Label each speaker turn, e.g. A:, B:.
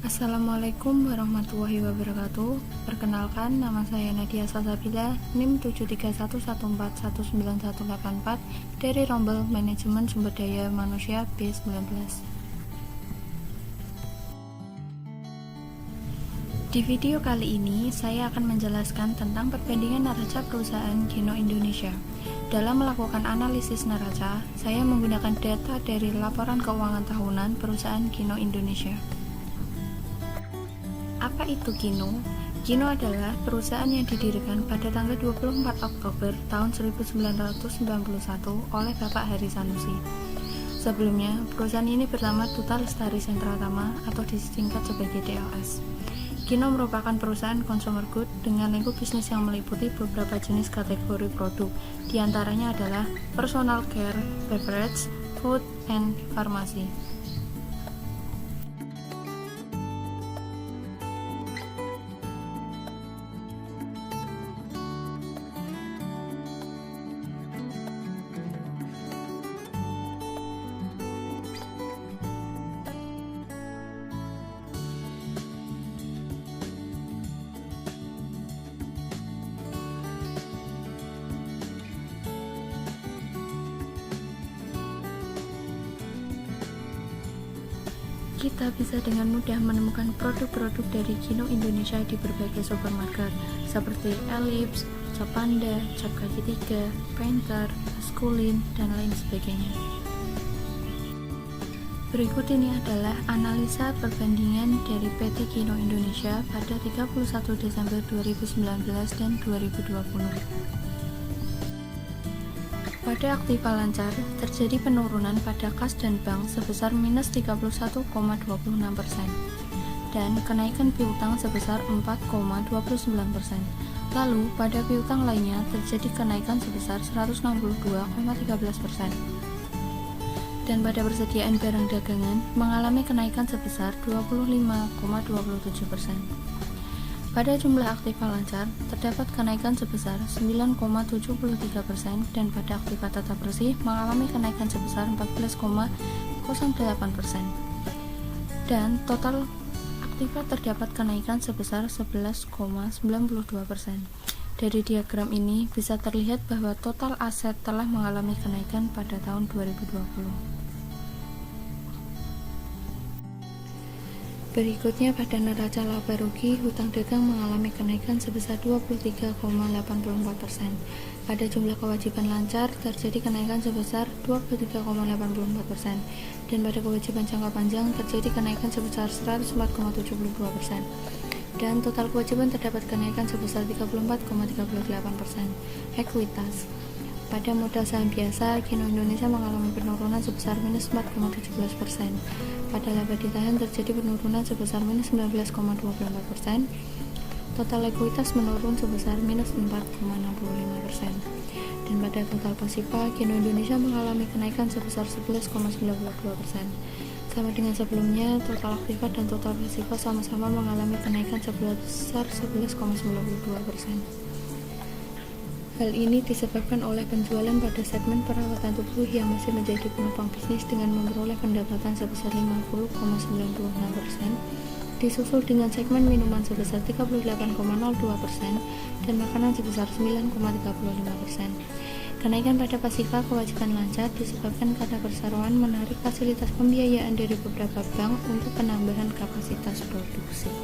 A: Assalamualaikum warahmatullahi wabarakatuh. Perkenalkan, nama saya Nadia Salsabila, NIM 73114191184 dari Rombel Manajemen Sumber Daya Manusia B19. Di video kali ini, saya akan menjelaskan tentang perbandingan neraca perusahaan Kino Indonesia. Dalam melakukan analisis neraca, saya menggunakan data dari laporan keuangan tahunan perusahaan Kino Indonesia. Apa itu Kino? Kino adalah perusahaan yang didirikan pada tanggal 24 Oktober tahun 1991 oleh Bapak Hari Sanusi. Sebelumnya, perusahaan ini bernama Duta Lestari Sentraltama atau disingkat sebagai DLS. Kino merupakan perusahaan consumer good dengan lingkup bisnis yang meliputi beberapa jenis kategori produk, diantaranya adalah personal care, beverage, food, and farmasi. Kita bisa dengan mudah menemukan produk-produk dari Kino Indonesia di berbagai supermarket seperti Ellipse, Cap Panda, Cap Kaki Tiga, Painter, Maskulin, dan lain sebagainya. Berikut ini adalah analisa perbandingan dari PT Kino Indonesia pada 31 Desember 2019 dan 2020. Pada aktiva lancar, terjadi penurunan pada kas dan bank sebesar minus 31,26% dan kenaikan piutang sebesar 4,29%. Lalu, pada piutang lainnya terjadi kenaikan sebesar 162,13%. Dan pada persediaan barang dagangan mengalami kenaikan sebesar 25,27%. Pada jumlah aktiva lancar, terdapat kenaikan sebesar 9,73% dan pada aktiva tetap bersih mengalami kenaikan sebesar 14,08%. Dan total aktiva terdapat kenaikan sebesar 11,92%. Dari diagram ini bisa terlihat bahwa total aset telah mengalami kenaikan pada tahun 2020. Berikutnya pada neraca laba rugi, hutang dagang mengalami kenaikan sebesar 23,84%. Pada jumlah kewajiban lancar terjadi kenaikan sebesar 23,84% dan pada kewajiban jangka panjang terjadi kenaikan sebesar 104,72%. Dan total kewajiban terdapat kenaikan sebesar 34,38%. Ekuitas. Pada modal saham biasa, Kino Indonesia mengalami penurunan sebesar minus 4,17%. Pada laba ditahan terjadi penurunan sebesar minus 19,24%. Total ekuitas menurun sebesar minus 4,65%. Dan pada total pasifa, Kino Indonesia mengalami kenaikan sebesar 11,92%. Sama dengan sebelumnya, total aktiva dan total pasifa sama-sama mengalami kenaikan sebesar 11,92%. Hal ini disebabkan oleh penjualan pada segmen perawatan tubuh yang masih menjadi penopang bisnis dengan memperoleh pendapatan sebesar 50,96%, disusul dengan segmen minuman sebesar 38,02% dan makanan sebesar 9,35%. Kenaikan pada pasifa kewajiban lancar disebabkan karena perseroan menarik fasilitas pembiayaan dari beberapa bank untuk penambahan kapasitas produksi.